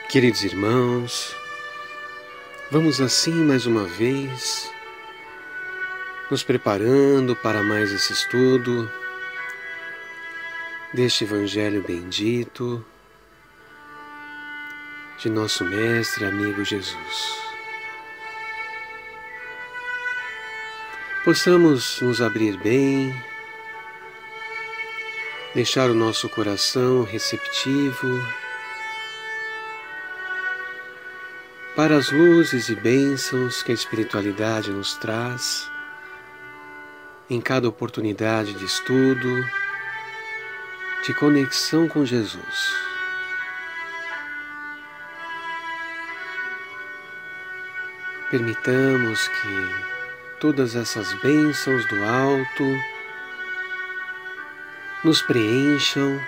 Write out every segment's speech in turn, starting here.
Queridos irmãos, vamos assim mais uma vez, nos preparando para mais esse estudo deste Evangelho bendito de nosso Mestre e amigo Jesus. Possamos nos abrir bem, deixar o nosso coração receptivo para as luzes e bênçãos que a espiritualidade nos traz em cada oportunidade de estudo, de conexão com Jesus. Permitamos que todas essas bênçãos do alto nos preencham,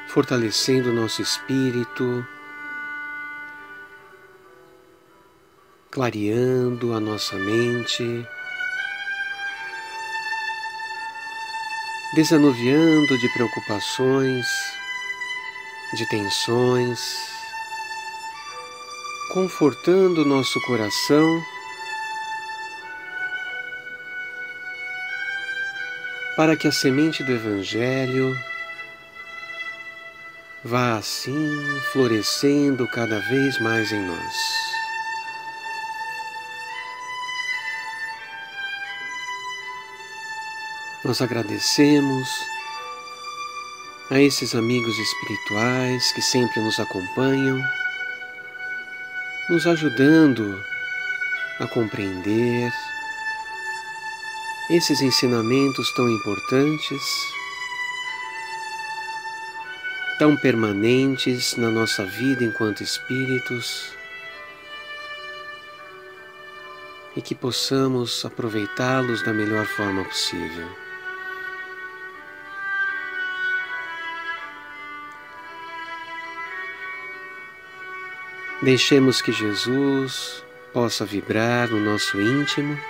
fortalecendo o nosso espírito, clareando a nossa mente, desanuviando de preocupações, de tensões, confortando o nosso coração para que a semente do Evangelho vá assim florescendo cada vez mais em nós. Nós agradecemos a esses amigos espirituais que sempre nos acompanham, nos ajudando a compreender esses ensinamentos tão importantes, tão permanentes na nossa vida enquanto espíritos, e que possamos aproveitá-los da melhor forma possível. Deixemos que Jesus possa vibrar no nosso íntimo,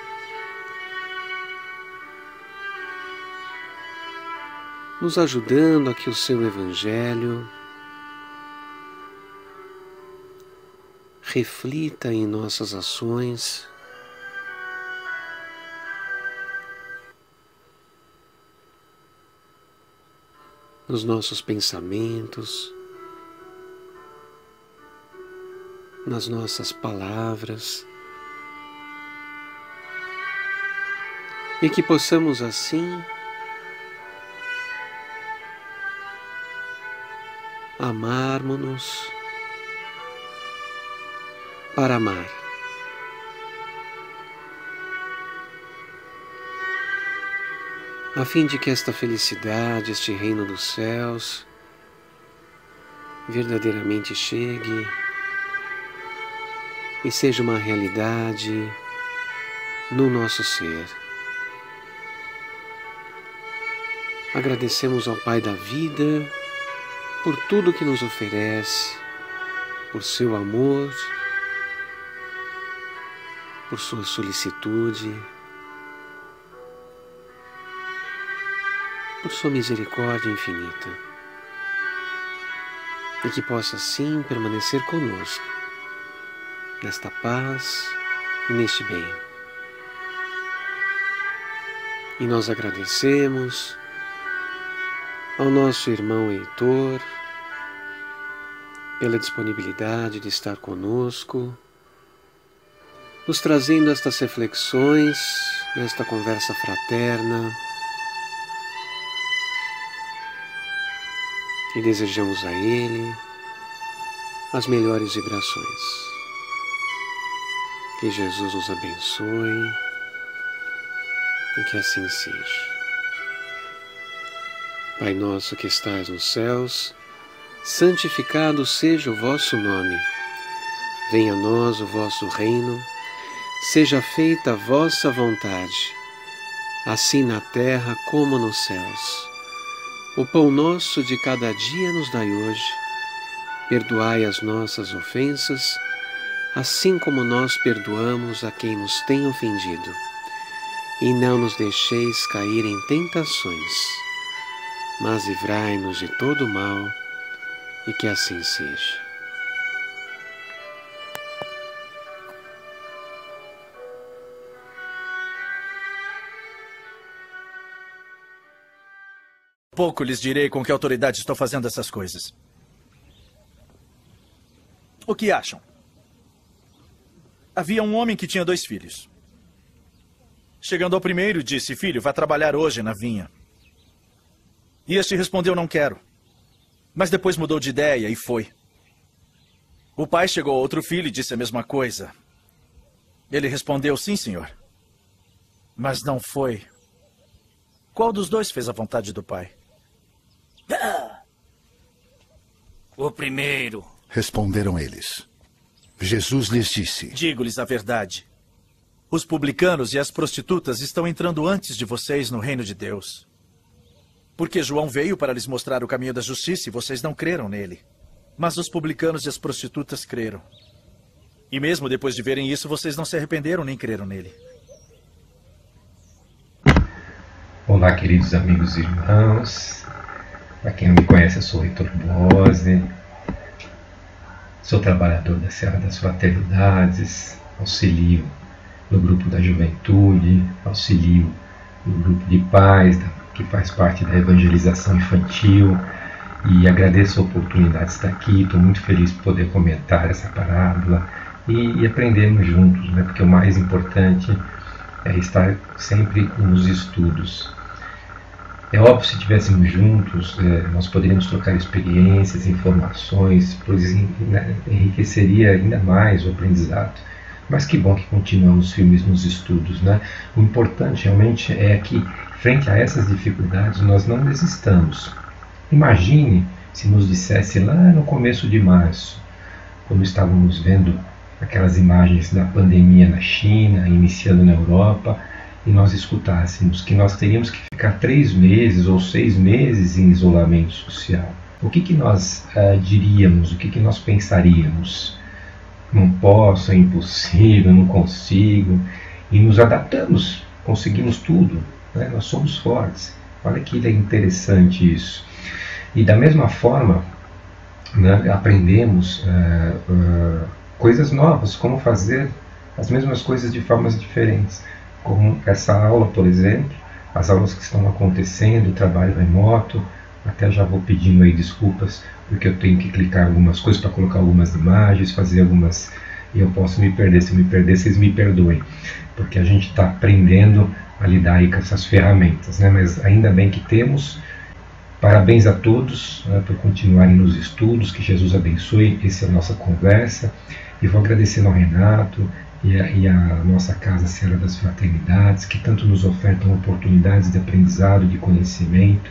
nos ajudando a que o seu Evangelho reflita em nossas ações, nos nossos pensamentos, nas nossas palavras, e que possamos assim amarmos-nos para amar. A fim de que esta felicidade, este reino dos céus, verdadeiramente chegue e seja uma realidade no nosso ser. Agradecemos ao Pai da vida por tudo que nos oferece, por seu amor, por sua solicitude, por sua misericórdia infinita, e que possa assim permanecer conosco, nesta paz e neste bem. E nós agradecemos ao nosso irmão Heitor pela disponibilidade de estar conosco, nos trazendo estas reflexões, nesta conversa fraterna, e desejamos a ele as melhores vibrações. Que Jesus nos abençoe e que assim seja. Pai nosso que estais nos céus, santificado seja o vosso nome. Venha a nós o vosso reino, seja feita a vossa vontade, assim na terra como nos céus. O pão nosso de cada dia nos dai hoje. Perdoai as nossas ofensas, assim como nós perdoamos a quem nos tem ofendido. E não nos deixeis cair em tentações, mas livrai-nos de todo o mal, e que assim seja. Pouco lhes direi com que autoridade estou fazendo essas coisas. O que acham? Havia um homem que tinha 2 filhos. Chegando ao primeiro, disse: filho, vá trabalhar hoje na vinha. E este respondeu: não quero. Mas depois mudou de ideia e foi. O pai chegou ao outro filho e disse a mesma coisa. Ele respondeu: sim, senhor. Mas não foi. Qual dos 2 fez a vontade do pai? O primeiro. Responderam eles. Jesus lhes disse: digo-lhes a verdade. Os publicanos e as prostitutas estão entrando antes de vocês no reino de Deus. Porque João veio para lhes mostrar o caminho da justiça e vocês não creram nele. Mas os publicanos e as prostitutas creram. E mesmo depois de verem isso, vocês não se arrependeram nem creram nele. Olá, queridos amigos e irmãos. Para quem não me conhece, eu sou o Heitor Bose. Sou trabalhador da Serra das Fraternidades, auxilio no grupo da juventude, auxilio no grupo de pais, que faz parte da evangelização infantil, e agradeço a oportunidade de estar aqui. Estou muito feliz por poder comentar essa parábola e aprendermos juntos, né? Porque o mais importante é estar sempre nos estudos. É óbvio, se estivéssemos juntos, nós poderíamos trocar experiências, informações, pois enriqueceria ainda mais o aprendizado. Mas que bom que continuamos firmes nos estudos, né? O importante realmente é que, frente a essas dificuldades, nós não desistamos. Imagine se nos dissesse lá no começo de março, quando estávamos vendo aquelas imagens da pandemia na China, iniciando na Europa, e nós escutássemos que nós teríamos que ficar 3 meses ou 6 meses em isolamento social. O que nós diríamos, o que nós pensaríamos? Não posso, é impossível, não consigo. E nos adaptamos, conseguimos tudo, né? Nós somos fortes. Olha que interessante isso. E da mesma forma, né, aprendemos coisas novas, como fazer as mesmas coisas de formas diferentes. Como essa aula, por exemplo, as aulas que estão acontecendo, o trabalho remoto. Até já vou pedindo aí desculpas, porque eu tenho que clicar algumas coisas para colocar algumas imagens, fazer algumas... E eu posso me perder. Se eu me perder, vocês me perdoem. Porque a gente está aprendendo a lidar aí com essas ferramentas, né? Mas ainda bem que temos. Parabéns a todos, né, por continuarem nos estudos. Que Jesus abençoe. Essa é a nossa conversa. E vou agradecendo ao Renato e a nossa Casa Serra das Fraternidades, que tanto nos ofertam oportunidades de aprendizado, de conhecimento.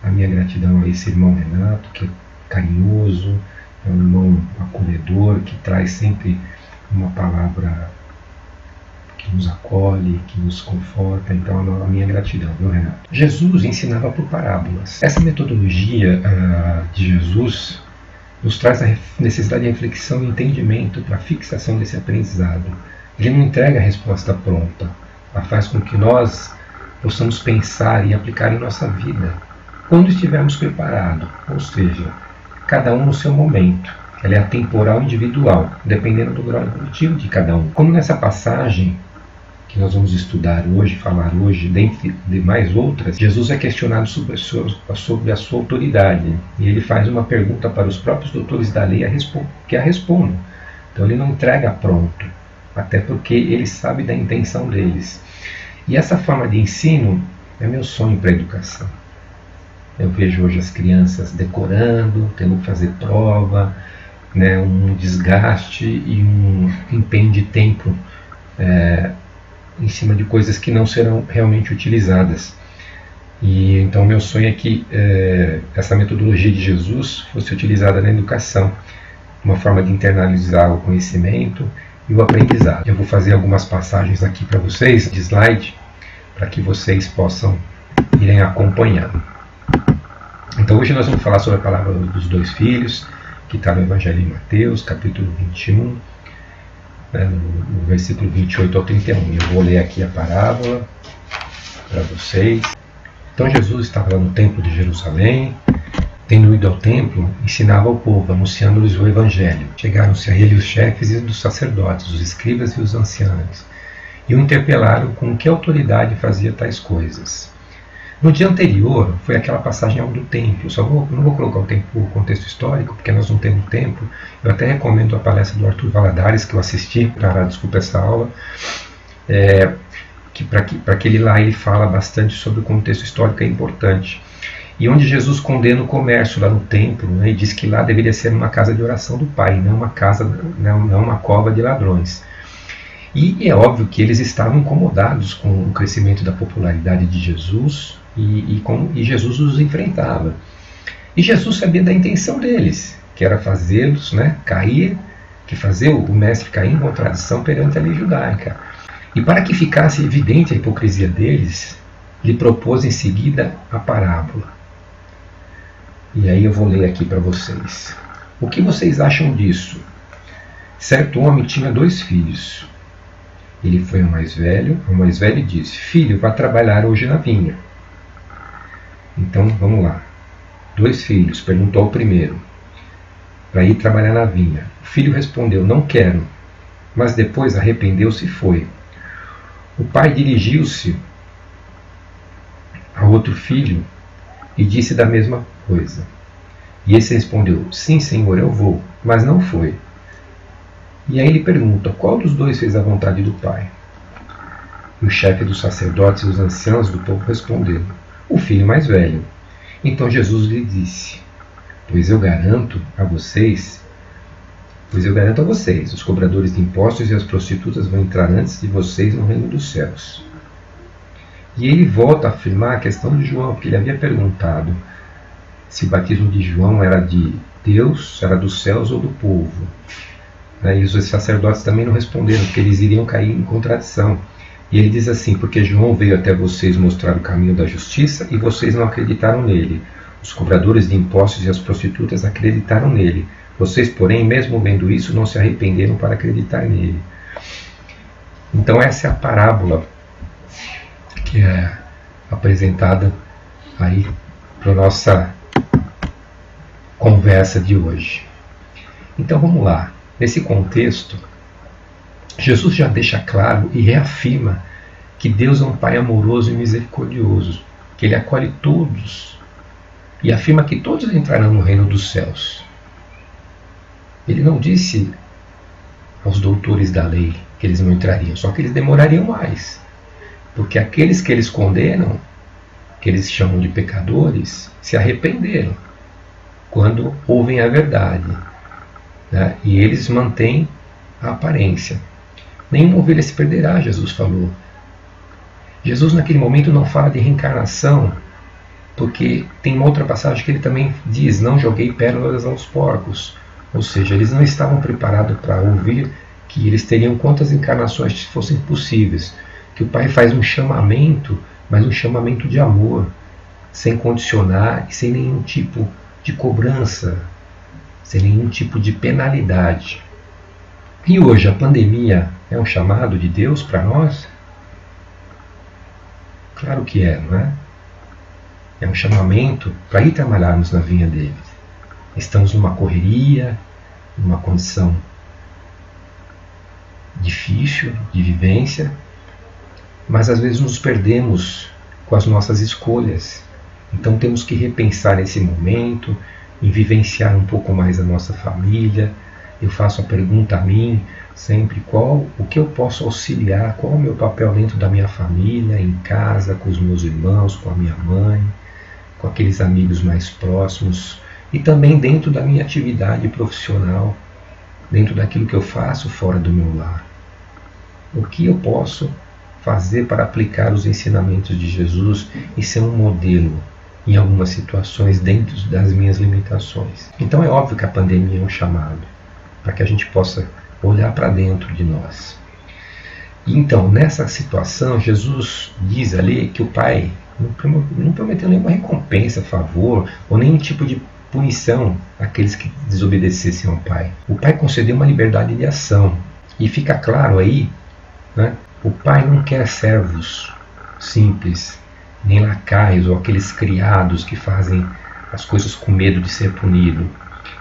A minha gratidão a esse irmão Renato, que é carinhoso, é um irmão acolhedor, que traz sempre uma palavra que nos acolhe, que nos conforta. Então, a minha gratidão, viu, Renato? Jesus ensinava por parábolas. Essa metodologia de Jesus nos traz a necessidade de reflexão e entendimento para a fixação desse aprendizado. Ele não entrega a resposta pronta, ela faz com que nós possamos pensar e aplicar em nossa vida quando estivermos preparados, ou seja, cada um no seu momento. Ela é atemporal e individual, dependendo do grau evolutivo de cada um. Como nessa passagem que nós vamos estudar hoje, falar hoje, dentre de mais outras, Jesus é questionado sobre a sua autoridade. E ele faz uma pergunta para os próprios doutores da lei que a respondam. Então ele não entrega pronto, até porque ele sabe da intenção deles. E essa forma de ensino é meu sonho para a educação. Eu vejo hoje as crianças decorando, tendo que fazer prova, né, um desgaste e um empenho de tempo em cima de coisas que não serão realmente utilizadas. E então meu sonho é que essa metodologia de Jesus fosse utilizada na educação, uma forma de internalizar o conhecimento e o aprendizado. Eu vou fazer algumas passagens aqui para vocês, de slide, para que vocês possam irem acompanhando. Então hoje nós vamos falar sobre a palavra dos 2 filhos, que está no Evangelho de Mateus, capítulo 21, no versículo 28 ao 31. Eu vou ler aqui a parábola para vocês. Então Jesus estava lá no templo de Jerusalém, tendo ido ao templo, ensinava ao povo, anunciando-lhes o Evangelho. Chegaram-se a ele os chefes e dos sacerdotes, os escribas e os anciãos, e o interpelaram com que autoridade fazia tais coisas. No dia anterior foi aquela passagem do templo. Não vou colocar o contexto histórico, porque nós não temos tempo. Eu até recomendo a palestra do Arthur Valadares, que eu assisti para desculpa essa aula, para que ele fala bastante sobre o contexto histórico, é importante. E onde Jesus condena o comércio lá no templo, né, e diz que lá deveria ser uma casa de oração do Pai, não uma cova de ladrões. E é óbvio que eles estavam incomodados com o crescimento da popularidade de Jesus e Jesus os enfrentava. E Jesus sabia da intenção deles, que era fazê-los cair, que fazer o mestre cair em contradição perante a lei judaica. E para que ficasse evidente a hipocrisia deles, lhe propôs em seguida a parábola. E aí eu vou ler aqui para vocês. O que vocês acham disso? Certo homem tinha 2 filhos. Ele foi ao mais velho e disse: Filho, vá trabalhar hoje na vinha. Então, vamos lá. 2 filhos, perguntou ao primeiro, para ir trabalhar na vinha. O filho respondeu: Não quero. Mas depois arrependeu-se e foi. O pai dirigiu-se ao outro filho e disse da mesma coisa. E esse respondeu: Sim, senhor, eu vou. Mas não foi. E aí ele pergunta: Qual dos 2 fez a vontade do pai? E o chefe dos sacerdotes e os anciãos do povo responderam: O filho mais velho. Então Jesus lhe disse: Pois eu garanto a vocês, os cobradores de impostos e as prostitutas vão entrar antes de vocês no reino dos céus. E ele volta a afirmar a questão de João, porque ele havia perguntado se o batismo de João era de Deus, era dos céus ou do povo. E os sacerdotes também não responderam, porque eles iriam cair em contradição. E ele diz assim: Porque João veio até vocês mostrar o caminho da justiça e vocês não acreditaram nele. Os cobradores de impostos e as prostitutas acreditaram nele. Vocês, porém, mesmo vendo isso, não se arrependeram para acreditar nele. Então essa é a parábola que é apresentada aí para a nossa conversa de hoje. Então vamos lá. Nesse contexto, Jesus já deixa claro e reafirma que Deus é um Pai amoroso e misericordioso, que Ele acolhe todos e afirma que todos entrarão no reino dos céus. Ele não disse aos doutores da lei que eles não entrariam, só que eles demorariam mais, porque aqueles que eles condenam, que eles chamam de pecadores, se arrependeram quando ouvem a verdade, e eles mantêm a aparência. Nenhuma ovelha se perderá, Jesus falou. Jesus naquele momento não fala de reencarnação, porque tem uma outra passagem que ele também diz: Não joguei pérolas aos porcos. Ou seja, eles não estavam preparados para ouvir que eles teriam quantas encarnações fossem possíveis. Que o Pai faz um chamamento, mas um chamamento de amor, sem condicionar e sem nenhum tipo de cobrança, sem nenhum tipo de penalidade. E hoje a pandemia é um chamado de Deus para nós? Claro que é, não é? É um chamamento para ir trabalharmos na vinha dele. Estamos numa correria, numa condição difícil de vivência, mas às vezes nos perdemos com as nossas escolhas. Então temos que repensar esse momento, em vivenciar um pouco mais a nossa família. Eu faço a pergunta a mim sempre: o que eu posso auxiliar, qual é o meu papel dentro da minha família, em casa, com os meus irmãos, com a minha mãe, com aqueles amigos mais próximos, e também dentro da minha atividade profissional, dentro daquilo que eu faço fora do meu lar. O que eu posso fazer para aplicar os ensinamentos de Jesus e ser um modelo em algumas situações dentro das minhas limitações? Então é óbvio que a pandemia é um chamado para que a gente possa olhar para dentro de nós. Então, nessa situação, Jesus diz ali que o Pai não prometeu nenhuma recompensa, favor, ou nenhum tipo de punição àqueles que desobedecessem ao Pai. O Pai concedeu uma liberdade de ação. E fica claro aí, o Pai não quer servos simples, nem lacaios ou aqueles criados que fazem as coisas com medo de ser punido.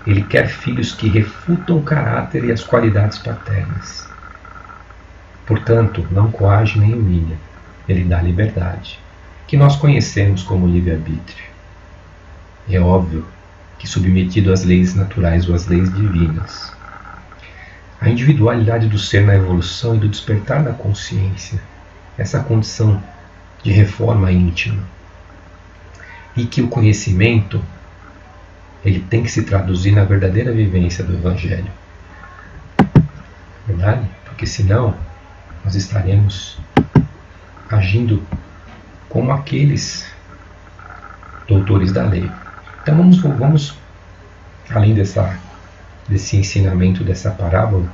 Ele quer filhos que refutam o caráter e as qualidades paternas. Portanto, não coage nem humilha. Ele dá liberdade. que nós conhecemos como livre-arbítrio. É óbvio que submetido às leis naturais ou às leis divinas. A individualidade do ser na evolução e do despertar da consciência, essa condição de reforma íntima. E que o conhecimento ele tem que se traduzir na verdadeira vivência do Evangelho. Verdade? Porque senão nós estaremos agindo como aqueles doutores da lei. Então vamos além desse ensinamento, dessa parábola,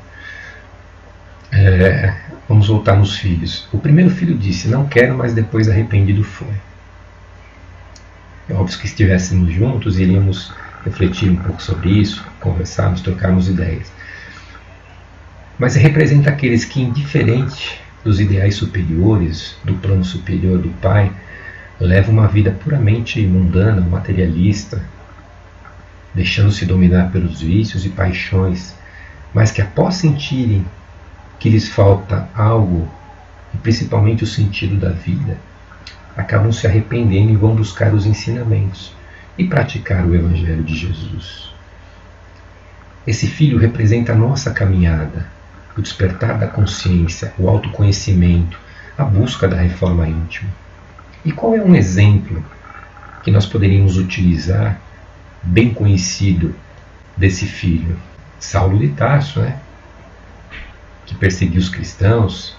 vamos voltar nos filhos. O primeiro filho disse, não quero, mas depois arrependido foi. É óbvio que estivéssemos juntos, iríamos refletir um pouco sobre isso, conversarmos, trocarmos ideias. Mas representa aqueles que, indiferente dos ideais superiores, do plano superior do Pai, levam uma vida puramente mundana, materialista, deixando-se dominar pelos vícios e paixões, mas que após sentirem que lhes falta algo, e principalmente o sentido da vida, acabam se arrependendo e vão buscar os ensinamentos e praticar o Evangelho de Jesus. Esse filho representa a nossa caminhada, o despertar da consciência, o autoconhecimento, a busca da reforma íntima. E qual é um exemplo que nós poderíamos utilizar, bem conhecido, desse filho? Saulo de Tarso, que perseguiu os cristãos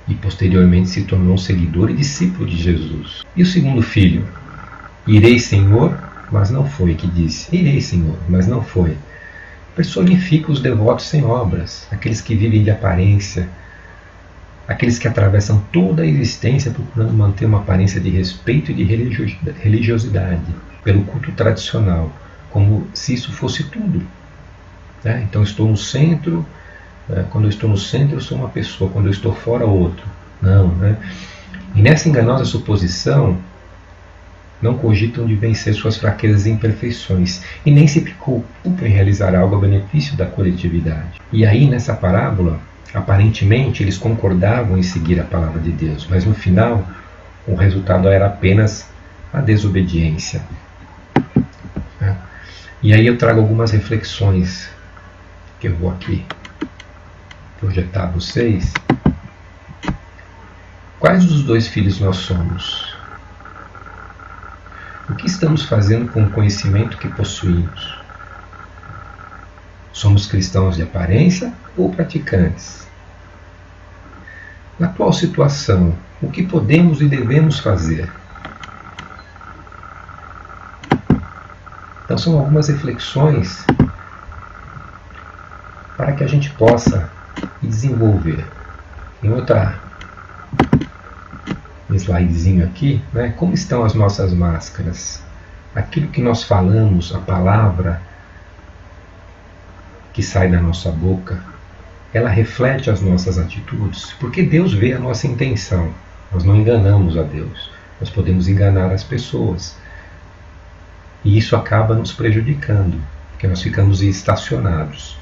e posteriormente se tornou um seguidor e discípulo de Jesus. E o segundo filho? Irei, Senhor, mas não foi, que disse. Irei, Senhor, mas não foi. Personifica os devotos sem obras, aqueles que vivem de aparência, aqueles que atravessam toda a existência procurando manter uma aparência de respeito e de religiosidade pelo culto tradicional, como se isso fosse tudo. Então estou no centro, quando eu estou no centro eu sou uma pessoa, quando eu estou fora outro. Não, E nessa enganosa suposição, não cogitam de vencer suas fraquezas e imperfeições, e nem se preocupam em realizar algo a benefício da coletividade. E aí, nessa parábola, aparentemente eles concordavam em seguir a palavra de Deus, mas no final o resultado era apenas a desobediência. E aí eu trago algumas reflexões que eu vou aqui projetar a vocês. Quais dos dois filhos nós somos? O que estamos fazendo com o conhecimento que possuímos? Somos cristãos de aparência ou praticantes? Na atual situação, o que podemos e devemos fazer? Então são algumas reflexões para que a gente possa desenvolver. Em um slidezinho aqui, como estão as nossas máscaras? Aquilo que nós falamos, a palavra que sai da nossa boca, ela reflete as nossas atitudes, porque Deus vê a nossa intenção. Nós não enganamos a Deus, nós podemos enganar as pessoas. E isso acaba nos prejudicando, porque nós ficamos estacionados.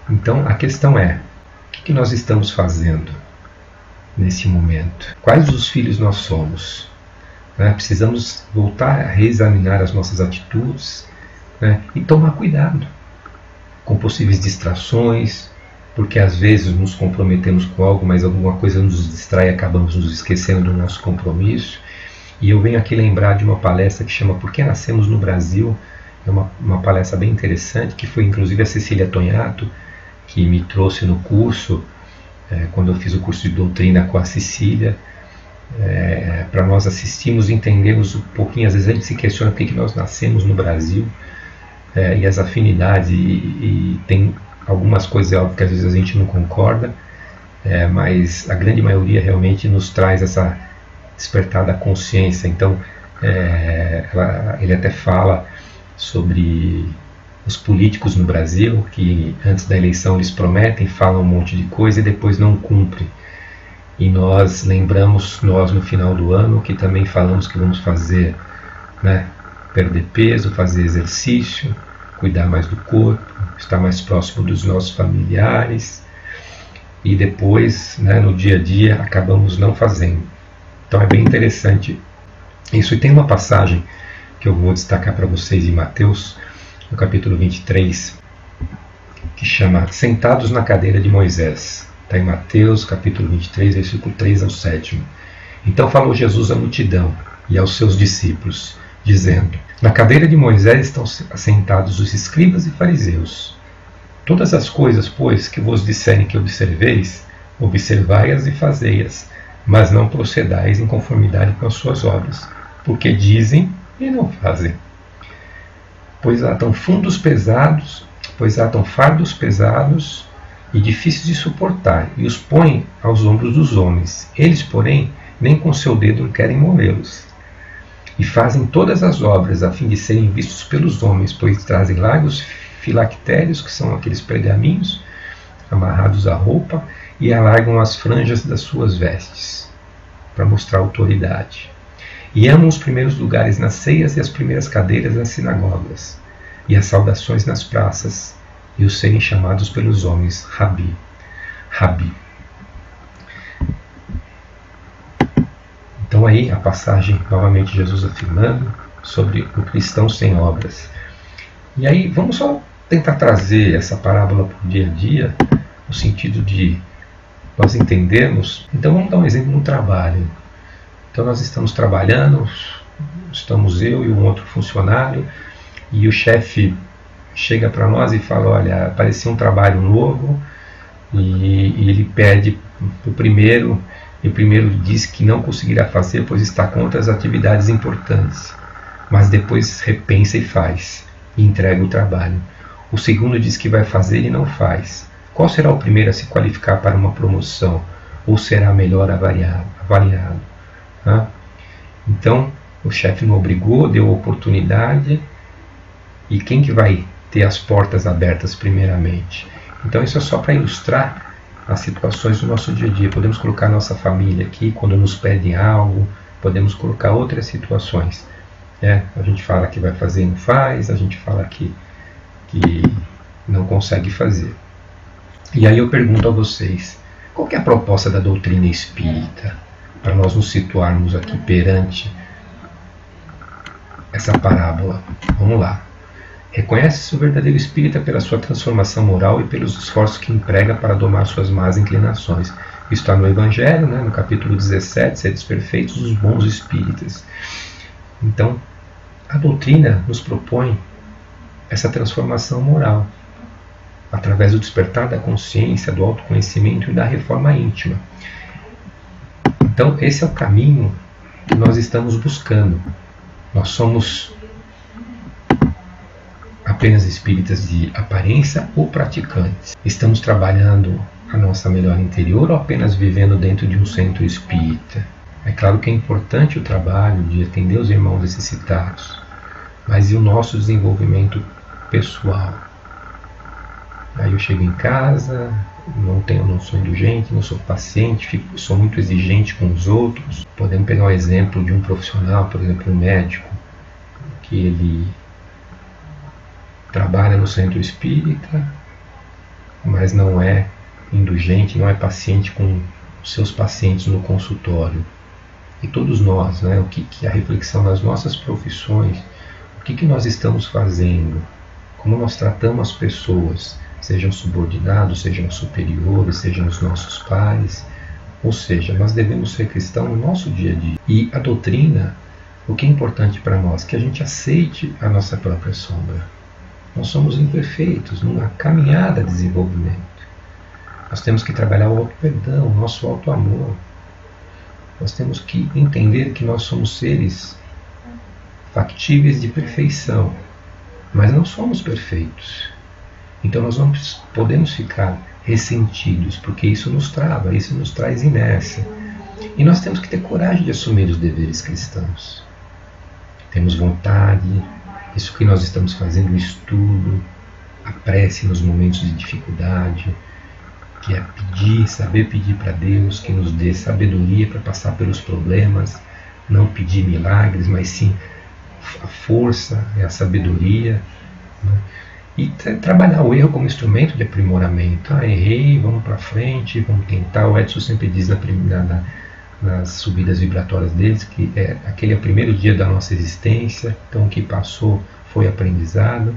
Então a questão é, o que nós estamos fazendo nesse momento? Quais os filhos nós somos? Precisamos voltar a reexaminar as nossas atitudes, e tomar cuidado com possíveis distrações, porque às vezes nos comprometemos com algo, mas alguma coisa nos distrai e acabamos nos esquecendo do nosso compromisso. E eu venho aqui lembrar de uma palestra que chama Por que Nascemos no Brasil? É uma palestra bem interessante, que foi inclusive a Cecília Tonhato que me trouxe no curso, quando eu fiz o curso de doutrina com a Cecília, para nós assistirmos e entendermos um pouquinho. Às vezes a gente se questiona por que nós nascemos no Brasil, e as afinidades, e tem algumas coisas óbvias que às vezes a gente não concorda, mas a grande maioria realmente nos traz essa despertar da consciência. Então ele até fala sobre os políticos no Brasil, que antes da eleição eles prometem, falam um monte de coisa e depois não cumprem. E nós lembramos, no final do ano, que também falamos que vamos fazer, perder peso, fazer exercício, cuidar mais do corpo, estar mais próximo dos nossos familiares, e depois, no dia a dia, acabamos não fazendo. Então é bem interessante isso. E tem uma passagem que eu vou destacar para vocês em Mateus, no capítulo 23, que chama Sentados na cadeira de Moisés. Está em Mateus, capítulo 23, versículo 3 ao 7. Então falou Jesus à multidão e aos seus discípulos, dizendo: Na cadeira de Moisés estão assentados os escribas e fariseus. Todas as coisas, pois, que vos disserem que observeis, observai-as e fazei-as, mas não procedais em conformidade com as suas obras, porque dizem e não fazem. Pois atam fardos pesados e difíceis de suportar, e os põem aos ombros dos homens. Eles, porém, nem com seu dedo querem movê-los. E fazem todas as obras a fim de serem vistos pelos homens, pois trazem largos filactérios, que são aqueles pergaminhos amarrados à roupa, e alargam as franjas das suas vestes, para mostrar autoridade. E amam os primeiros lugares nas ceias e as primeiras cadeiras nas sinagogas, e as saudações nas praças, e os serem chamados pelos homens Rabi, Rabi. Então aí a passagem, novamente Jesus afirmando sobre o cristão sem obras. E aí vamos só tentar trazer essa parábola para o dia a dia, no sentido de nós entendermos. Então vamos dar um exemplo no trabalho. Então nós estamos trabalhando, estamos eu e um outro funcionário, e o chefe chega para nós e fala: olha, apareceu um trabalho novo, e ele pede o primeiro, e o primeiro diz que não conseguirá fazer, pois está contra as atividades importantes, mas depois repensa e faz, e entrega o trabalho. O segundo diz que vai fazer e não faz. Qual será o primeiro a se qualificar para uma promoção, ou será melhor avaliado? Então, o chefe não obrigou, deu a oportunidade, e quem que vai ter as portas abertas primeiramente? Então isso é só para ilustrar as situações do nosso dia a dia. Podemos colocar nossa família aqui, quando nos pedem algo, podemos colocar outras situações. A gente fala que vai fazer e não faz, a gente fala que não consegue fazer. E aí eu pergunto a vocês, qual que é a proposta da doutrina espírita, para nós nos situarmos aqui perante essa parábola? Vamos lá. Reconhece-se o verdadeiro espírita pela sua transformação moral e pelos esforços que emprega para domar suas más inclinações. Isso está no Evangelho, no capítulo 17, Sedes perfeitos os bons espíritas. Então, a doutrina nos propõe essa transformação moral, através do despertar da consciência, do autoconhecimento e da reforma íntima. Então, esse é o caminho que nós estamos buscando. Nós somos apenas espíritas de aparência ou praticantes? Estamos trabalhando a nossa melhora interior ou apenas vivendo dentro de um centro espírita? É claro que é importante o trabalho de atender os irmãos necessitados, mas e o nosso desenvolvimento pessoal? Aí eu chego em casa, não sou indulgente, não sou paciente, sou muito exigente com os outros. Podemos pegar um exemplo de um profissional, por exemplo, um médico, que ele trabalha no centro espírita, mas não é indulgente, não é paciente com os seus pacientes no consultório. E todos nós, o que a reflexão das nossas profissões, o que nós estamos fazendo, como nós tratamos as pessoas, sejam subordinados, sejam superiores, sejam os nossos pares. Ou seja, nós devemos ser cristãos no nosso dia a dia. E a doutrina, o que é importante para nós? Que a gente aceite a nossa própria sombra. Nós somos imperfeitos numa caminhada de desenvolvimento. Nós temos que trabalhar o auto-perdão, o nosso auto-amor. Nós temos que entender que nós somos seres factíveis de perfeição, mas não somos perfeitos. Então nós não podemos ficar ressentidos, porque isso nos trava, isso nos traz inércia. E nós temos que ter coragem de assumir os deveres cristãos. Temos vontade. Isso que nós estamos fazendo, o estudo, a prece nos momentos de dificuldade, que é pedir, saber pedir para Deus que nos dê sabedoria para passar pelos problemas, não pedir milagres, mas sim a força e a sabedoria, e trabalhar o erro como instrumento de aprimoramento. Errei, vamos para frente, vamos tentar. O Edson sempre diz nas subidas vibratórias deles, que aquele é o primeiro dia da nossa existência, então o que passou foi aprendizado,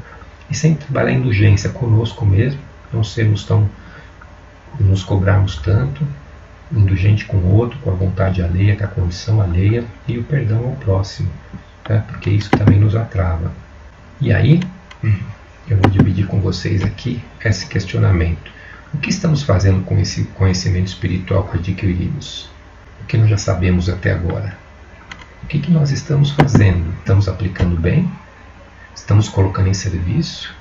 e sem trabalhar a indulgência conosco mesmo, não sermos tão, nos cobrarmos tanto, indulgente com o outro, com a vontade alheia, com a condição alheia, e o perdão ao próximo, né? Porque isso também nos atrava. E aí, eu vou dividir com vocês aqui esse questionamento. O que estamos fazendo com esse conhecimento espiritual que adquirimos? O que nós já sabemos até agora? O que nós estamos fazendo? Estamos aplicando bem? Estamos colocando em serviço?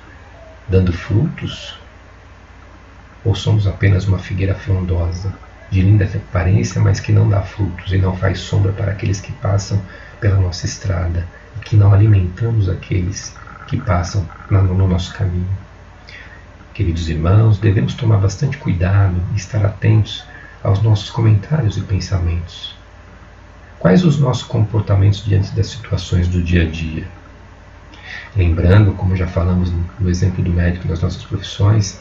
Dando frutos? Ou somos apenas uma figueira frondosa, de linda aparência, mas que não dá frutos e não faz sombra para aqueles que passam pela nossa estrada, e que não alimentamos aqueles que passam no nosso caminho? Queridos irmãos, devemos tomar bastante cuidado e estar atentos aos nossos comentários e pensamentos. Quais os nossos comportamentos diante das situações do dia a dia? Lembrando, como já falamos no exemplo do médico das nossas profissões,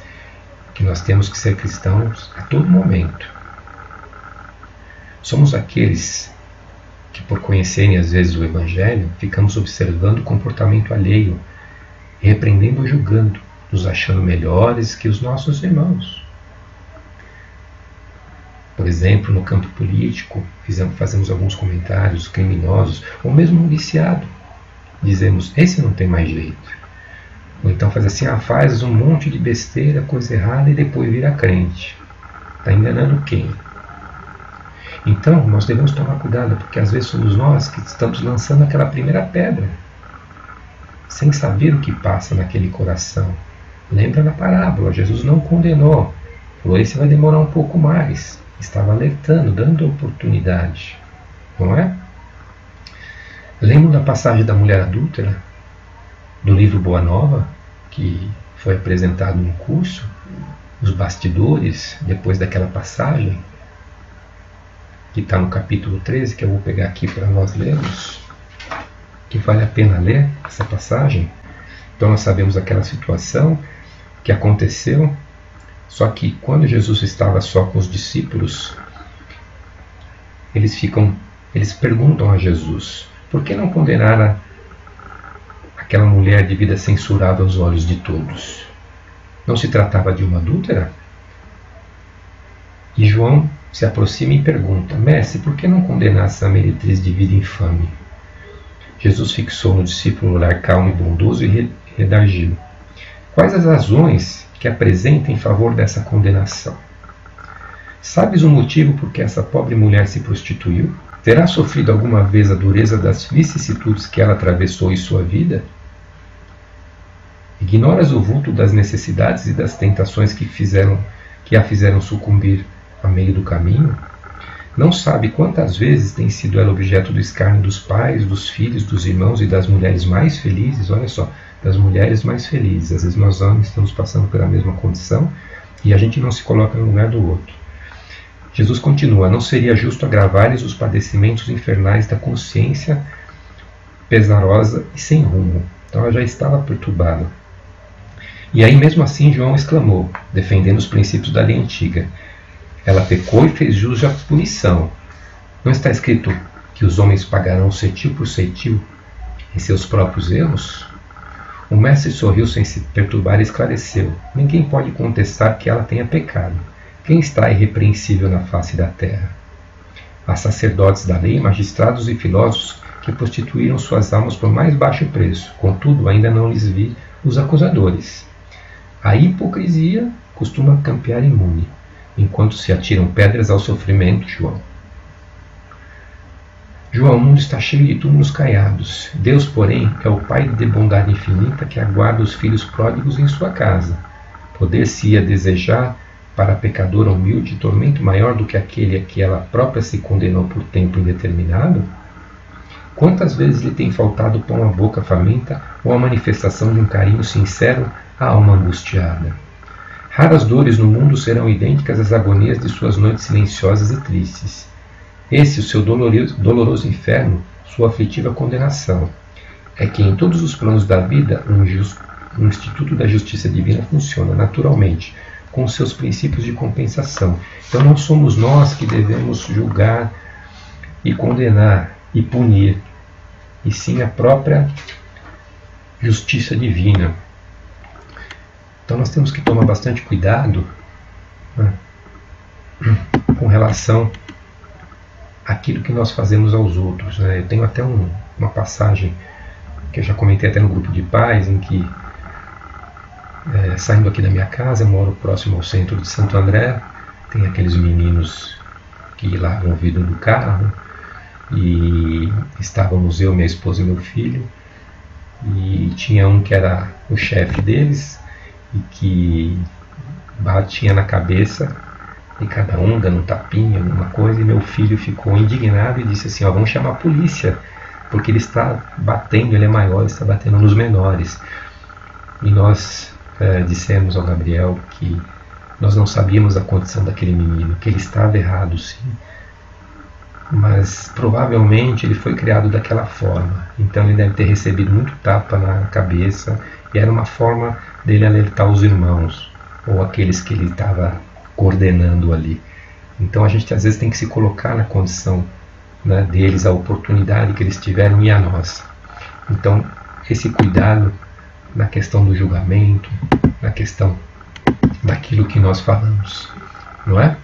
que nós temos que ser cristãos a todo momento. Somos aqueles que, por conhecerem às vezes o Evangelho, ficamos observando o comportamento alheio, repreendendo ou julgando, nos achando melhores que os nossos irmãos. Por exemplo, no campo político, fazemos alguns comentários criminosos, ou mesmo um viciado. Dizemos, esse não tem mais jeito. Ou então faz assim, faz um monte de besteira, coisa errada, e depois vira crente. Está enganando quem? Então, nós devemos tomar cuidado, porque às vezes somos nós que estamos lançando aquela primeira pedra, sem saber o que passa naquele coração. Lembra da parábola, Jesus não condenou. Falou, esse vai demorar um pouco mais. Estava alertando, dando oportunidade. Não é? Lembro da passagem da mulher adúltera, do livro Boa Nova, que foi apresentado no curso, os bastidores, depois daquela passagem, que está no capítulo 13, que eu vou pegar aqui para nós lermos, que vale a pena ler essa passagem. Então nós sabemos aquela situação que aconteceu, só que quando Jesus estava só com os discípulos, eles perguntam a Jesus, por que não condenar aquela mulher de vida censurada aos olhos de todos? Não se tratava de uma adúltera? E João se aproxima e pergunta, mestre, por que não condenasse a meretriz de vida infame? Jesus fixou no discípulo um olhar calmo e bondoso e redarguiu, quais as razões que apresenta em favor dessa condenação? Sabes o motivo por que essa pobre mulher se prostituiu? Terá sofrido alguma vez a dureza das vicissitudes que ela atravessou em sua vida? Ignoras o vulto das necessidades e das tentações que a fizeram sucumbir a meio do caminho? Não sabe quantas vezes tem sido ela objeto do escárnio dos pais, dos filhos, dos irmãos e das mulheres mais felizes? Olha só, das mulheres mais felizes. Às vezes nós homens estamos passando pela mesma condição e a gente não se coloca no lugar do outro. Jesus continua, não seria justo agravar-lhes os padecimentos infernais da consciência pesarosa e sem rumo. Então ela já estava perturbada. E aí mesmo assim João exclamou, defendendo os princípios da lei antiga, ela pecou e fez jus à punição. Não está escrito que os homens pagarão cetil por cetil em seus próprios erros? O mestre sorriu sem se perturbar e esclareceu. Ninguém pode contestar que ela tenha pecado. Quem está irrepreensível na face da terra? Há sacerdotes da lei, magistrados e filósofos que prostituíram suas almas por mais baixo preço. Contudo, ainda não lhes vi os acusadores. A hipocrisia costuma campear imune, enquanto se atiram pedras ao sofrimento, João. João, o mundo está cheio de túmulos caiados. Deus, porém, é o Pai de bondade infinita que aguarda os filhos pródigos em sua casa. Poder-se-ia desejar para a pecadora humilde tormento maior do que aquele a que ela própria se condenou por tempo indeterminado? Quantas vezes lhe tem faltado pão à boca faminta ou a manifestação de um carinho sincero à alma angustiada? Raras dores no mundo serão idênticas às agonias de suas noites silenciosas e tristes. Esse, o seu doloroso inferno, sua aflitiva condenação, é que em todos os planos da vida um instituto da justiça divina funciona naturalmente, com seus princípios de compensação. Então não somos nós que devemos julgar e condenar e punir, e sim a própria justiça divina. Então nós temos que tomar bastante cuidado, né, com relação àquilo que nós fazemos aos outros, né? Eu tenho até uma passagem que eu já comentei até no grupo de pais, em que saindo aqui da minha casa, eu moro próximo ao centro de Santo André, tem aqueles meninos que lavam o vidro do carro, e estávamos eu, minha esposa e meu filho, e tinha um que era o chefe deles e que batia na cabeça e cada um dando um tapinha, alguma coisa, e meu filho ficou indignado e disse assim: vamos chamar a polícia, porque ele está batendo, ele é maior, ele está batendo nos menores. E nós dissemos ao Gabriel que nós não sabíamos a condição daquele menino, que ele estava errado sim, mas provavelmente ele foi criado daquela forma, então ele deve ter recebido muito tapa na cabeça, e era uma forma dele alertar os irmãos, ou aqueles que ele estava coordenando ali. Então a gente às vezes tem que se colocar na condição, né, deles, a oportunidade que eles tiveram e a nossa. Então esse cuidado na questão do julgamento, na questão daquilo que nós falamos, não é?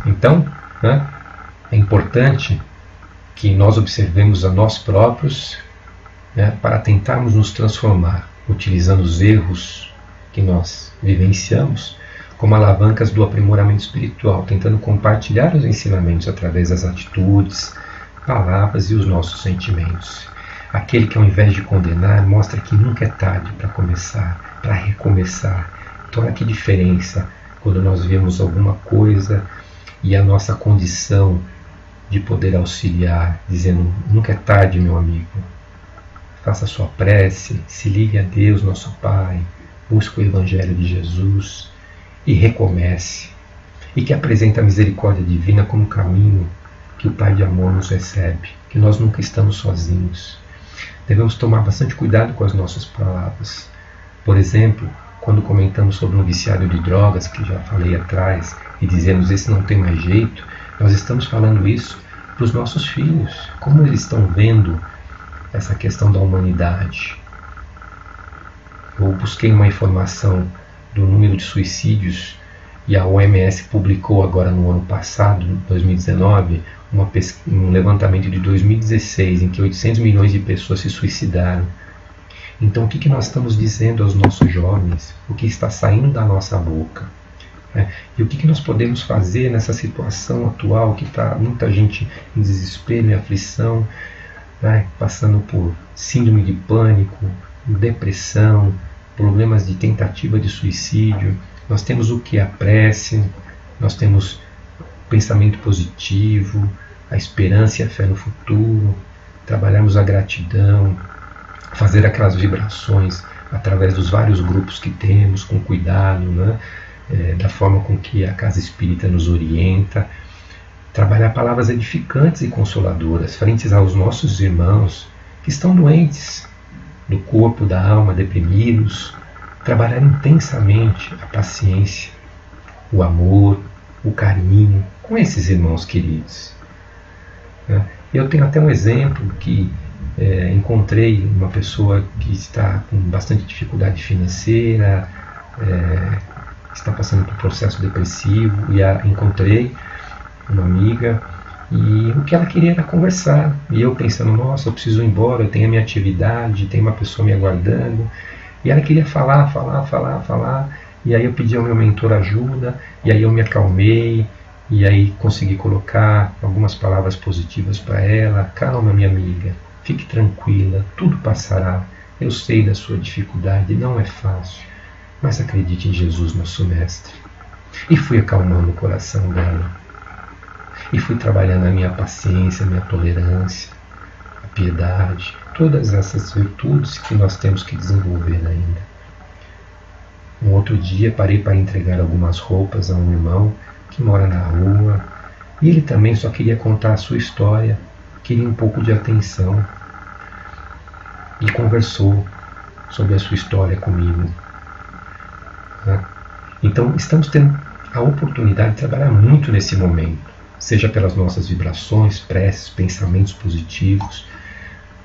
Então, né, é importante que nós observemos a nós próprios, né, para tentarmos nos transformar, utilizando os erros que nós vivenciamos como alavancas do aprimoramento espiritual, tentando compartilhar os ensinamentos através das atitudes, palavras e os nossos sentimentos. Aquele que, ao invés de condenar, mostra que nunca é tarde para começar, para recomeçar. Então, olha que diferença quando nós vemos alguma coisa e a nossa condição de poder auxiliar, dizendo: nunca é tarde, meu amigo. Faça a sua prece, se ligue a Deus, nosso Pai, busque o Evangelho de Jesus e recomece. E que apresente a misericórdia divina como caminho que o Pai de amor nos recebe, que nós nunca estamos sozinhos. Devemos tomar bastante cuidado com as nossas palavras. Por exemplo, quando comentamos sobre um viciado de drogas, que já falei atrás, e dizemos: esse não tem mais jeito, nós estamos falando isso para os nossos filhos. Como eles estão vendo essa questão da humanidade? Eu busquei uma informação do número de suicídios, e a OMS publicou agora no ano passado, 2019, um levantamento de 2016, em que 800 milhões de pessoas se suicidaram. Então o que nós estamos dizendo aos nossos jovens? O que está saindo da nossa boca? E o que nós podemos fazer nessa situação atual, que está muita gente em desespero e aflição, né, passando por síndrome de pânico, depressão, problemas de tentativa de suicídio? Nós temos o que? A prece, nós temos pensamento positivo, a esperança e a fé no futuro, trabalharmos a gratidão, fazer aquelas vibrações através dos vários grupos que temos, com cuidado, né? Da forma com que a Casa Espírita nos orienta, trabalhar palavras edificantes e consoladoras frente aos nossos irmãos que estão doentes do corpo, da alma, deprimidos, trabalhar intensamente a paciência, o amor, o carinho com esses irmãos queridos. Eu tenho até um exemplo que encontrei uma pessoa que está com bastante dificuldade financeira, está passando por um processo depressivo, e encontrei uma amiga, e o que ela queria era conversar, e eu pensando: nossa, eu preciso ir embora, eu tenho a minha atividade, tem uma pessoa me aguardando, e ela queria falar, e aí eu pedi ao meu mentor ajuda, e aí eu me acalmei, e aí consegui colocar algumas palavras positivas para ela: calma, minha amiga, fique tranquila, tudo passará, eu sei da sua dificuldade, não é fácil, mas acredite em Jesus, nosso Mestre. E fui acalmando o coração dela, e fui trabalhando a minha paciência, a minha tolerância, a piedade, todas essas virtudes que nós temos que desenvolver ainda. Um outro dia parei para entregar algumas roupas a um irmão que mora na rua, e ele também só queria contar a sua história, queria um pouco de atenção, e conversou sobre a sua história comigo. Então estamos tendo a oportunidade de trabalhar muito nesse momento, seja pelas nossas vibrações, preces, pensamentos positivos,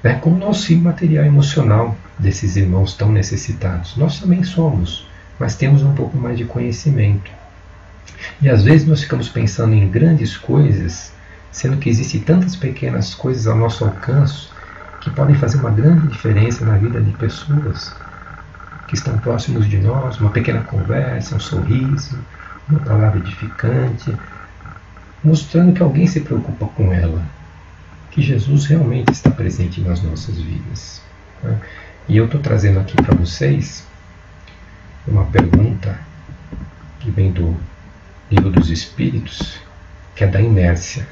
né, como no auxílio material e emocional desses irmãos tão necessitados. Nós também somos, mas temos um pouco mais de conhecimento. E às vezes nós ficamos pensando em grandes coisas, sendo que existem tantas pequenas coisas ao nosso alcance que podem fazer uma grande diferença na vida de pessoas que estão próximos de nós. Uma pequena conversa, um sorriso, uma palavra edificante, mostrando que alguém se preocupa com ela, que Jesus realmente está presente nas nossas vidas. E eu estou trazendo aqui para vocês uma pergunta que vem do Livro dos Espíritos, que é da inércia,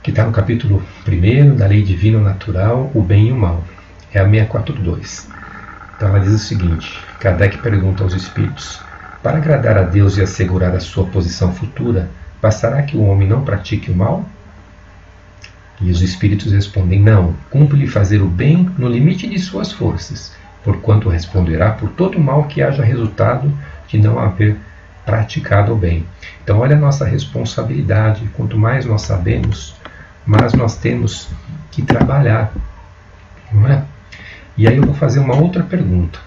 que está no capítulo 1 da Lei Divina Natural, o Bem e o Mal. É a 642. Então ela diz o seguinte: Kardec pergunta aos espíritos: para agradar a Deus e assegurar a sua posição futura, bastará que o homem não pratique o mal? E os espíritos respondem: não, cumpre-lhe fazer o bem no limite de suas forças, porquanto responderá por todo o mal que haja resultado de não haver praticado o bem. Então olha a nossa responsabilidade. Quanto mais nós sabemos, mais nós temos que trabalhar, não é? E aí eu vou fazer uma outra pergunta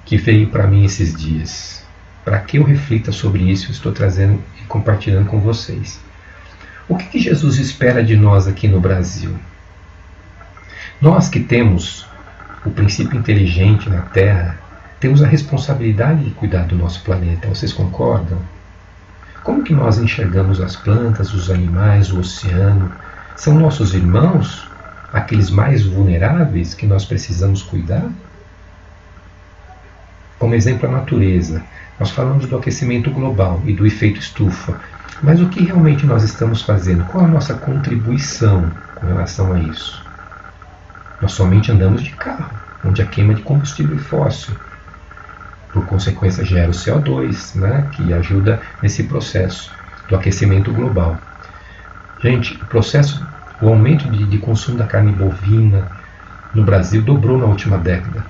que veio para mim esses dias, para que eu reflita sobre isso. Eu estou trazendo e compartilhando com vocês. O que Jesus espera de nós aqui no Brasil? Nós que temos o princípio inteligente na Terra, temos a responsabilidade de cuidar do nosso planeta. Vocês concordam? Como que nós enxergamos as plantas, os animais, o oceano? São nossos irmãos, aqueles mais vulneráveis que nós precisamos cuidar? Como exemplo, a natureza. Nós falamos do aquecimento global e do efeito estufa. Mas o que realmente nós estamos fazendo? Qual a nossa contribuição com relação a isso? Nós somente andamos de carro, onde a queima de combustível fóssil, por consequência, gera o CO2, né, que ajuda nesse processo do aquecimento global. Gente, o aumento de consumo da carne bovina no Brasil dobrou na última década,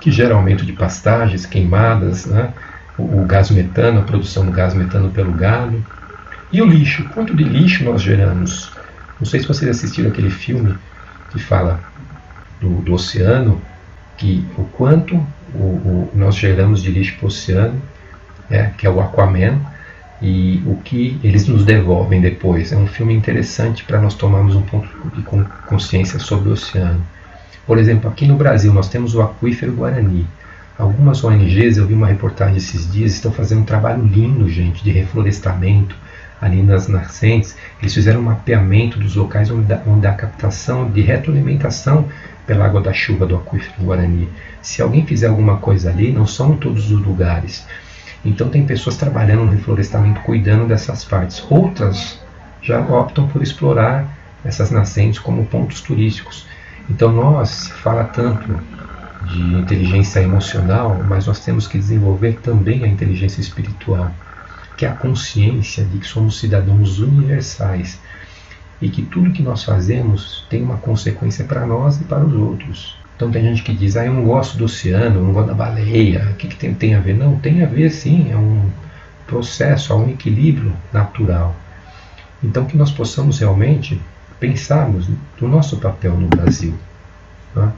que gera aumento de pastagens, queimadas, né, o gás metano, a produção do gás metano pelo gado. E o lixo, quanto de lixo nós geramos? Não sei se vocês assistiram aquele filme que fala do oceano, que o quanto nós geramos de lixo para o oceano, que é o Aquaman, e o que eles nos devolvem depois. É um filme interessante para nós tomarmos um ponto de consciência sobre o oceano. Por exemplo, aqui no Brasil nós temos o aquífero Guarani. Algumas ONGs, eu vi uma reportagem esses dias, estão fazendo um trabalho lindo, gente, de reflorestamento ali nas nascentes. Eles fizeram um mapeamento dos locais onde há captação de retroalimentação pela água da chuva do aquífero Guarani. Se alguém fizer alguma coisa ali, não são em todos os lugares. Então tem pessoas trabalhando no reflorestamento, cuidando dessas partes. Outras já optam por explorar essas nascentes como pontos turísticos. Então nós fala tanto de inteligência emocional, mas nós temos que desenvolver também a inteligência espiritual, que é a consciência de que somos cidadãos universais e que tudo que nós fazemos tem uma consequência para nós e para os outros. Então tem gente que diz: eu não gosto do oceano, eu não gosto da baleia, o que tem a ver? Não, tem a ver sim, é um processo, há um equilíbrio natural. Então que nós possamos realmente pensarmos no nosso papel no Brasil, né?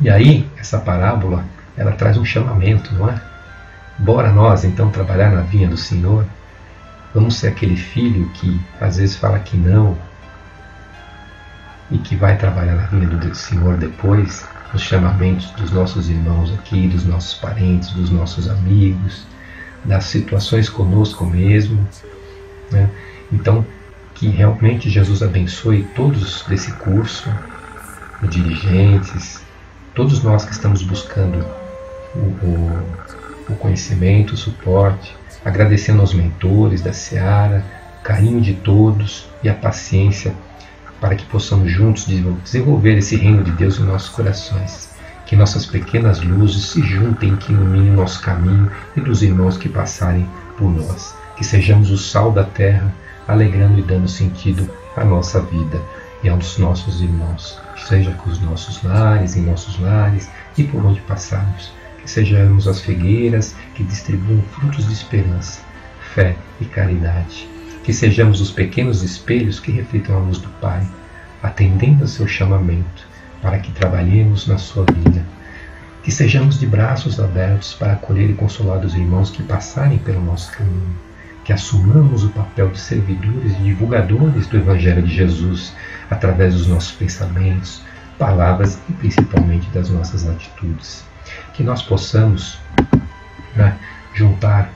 E aí, essa parábola, ela traz um chamamento, não é? Bora nós então trabalhar na vinha do Senhor. Vamos ser aquele filho que às vezes fala que não e que vai trabalhar na vinha do Senhor depois, nos chamamentos dos nossos irmãos aqui, dos nossos parentes, dos nossos amigos, das situações conosco mesmo, né? Então, que realmente Jesus abençoe todos desse curso, os dirigentes, todos nós que estamos buscando o conhecimento, o suporte, agradecendo aos mentores da Seara, o carinho de todos e a paciência para que possamos juntos desenvolver esse reino de Deus em nossos corações. Que nossas pequenas luzes se juntem, que iluminem o nosso caminho e dos irmãos que passarem por nós. Que sejamos o sal da terra, alegrando e dando sentido à nossa vida e aos nossos irmãos. Seja com os nossos lares, em nossos lares e por onde passarmos. Que sejamos as figueiras que distribuam frutos de esperança, fé e caridade. Que sejamos os pequenos espelhos que reflitam a luz do Pai, atendendo ao seu chamamento, para que trabalhemos na sua vida. Que sejamos de braços abertos para acolher e consolar os irmãos que passarem pelo nosso caminho. Que assumamos o papel de servidores e divulgadores do Evangelho de Jesus, através dos nossos pensamentos, palavras e principalmente das nossas atitudes. Que nós possamos juntar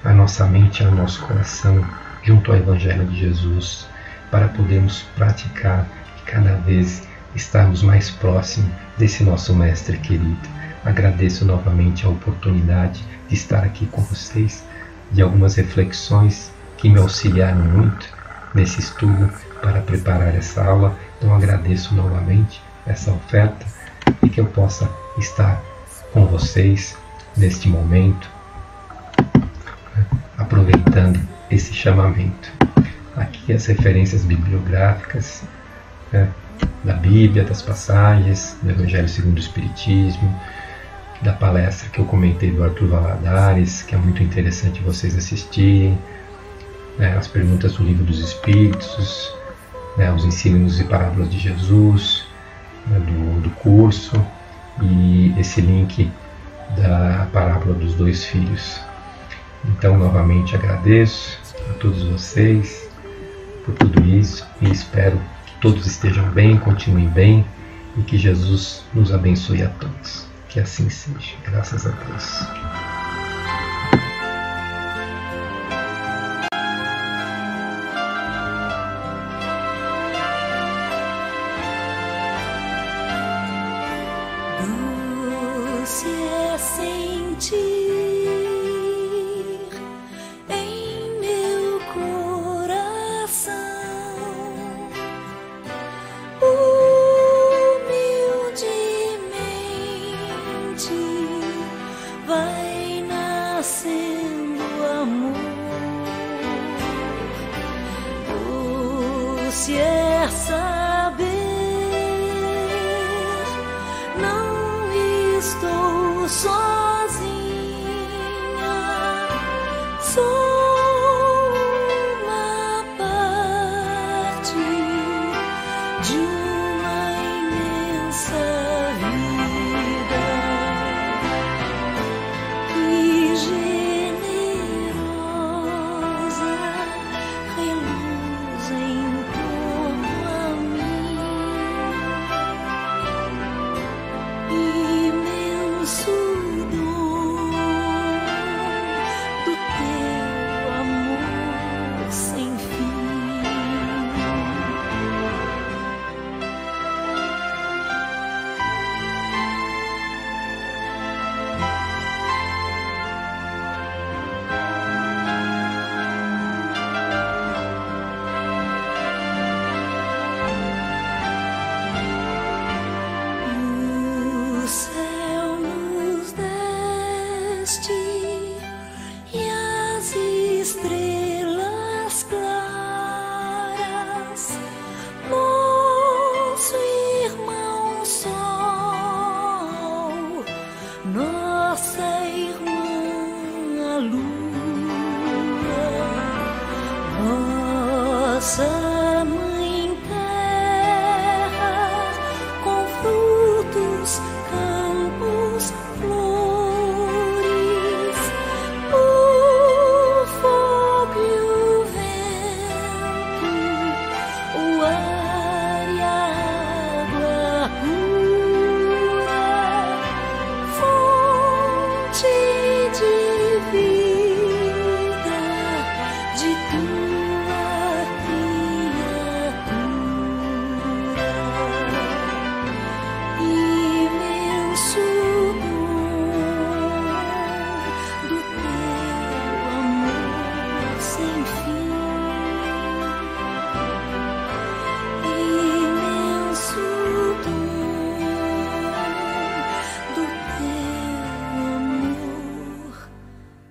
a nossa mente ao nosso coração junto ao Evangelho de Jesus, para podermos praticar e cada vez estarmos mais próximos desse nosso Mestre querido. Agradeço novamente a oportunidade de estar aqui com vocês, de algumas reflexões que me auxiliaram muito nesse estudo para preparar essa aula. Então agradeço novamente essa oferta e que eu possa estar com vocês neste momento, aproveitando esse chamamento. Aqui as referências bibliográficas da Bíblia, das passagens, do Evangelho segundo o Espiritismo, da palestra que eu comentei do Arthur Valadares, que é muito interessante vocês assistirem, as perguntas do Livro dos Espíritos, os ensinos e parábolas de Jesus, do curso, e esse link da parábola dos dois filhos. Então, novamente agradeço a todos vocês por tudo isso e espero que todos estejam bem, continuem bem e que Jesus nos abençoe a todos. Que assim seja. Graças a Deus.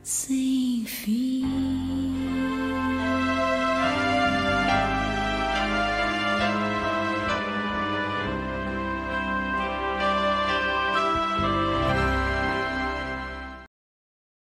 Sim.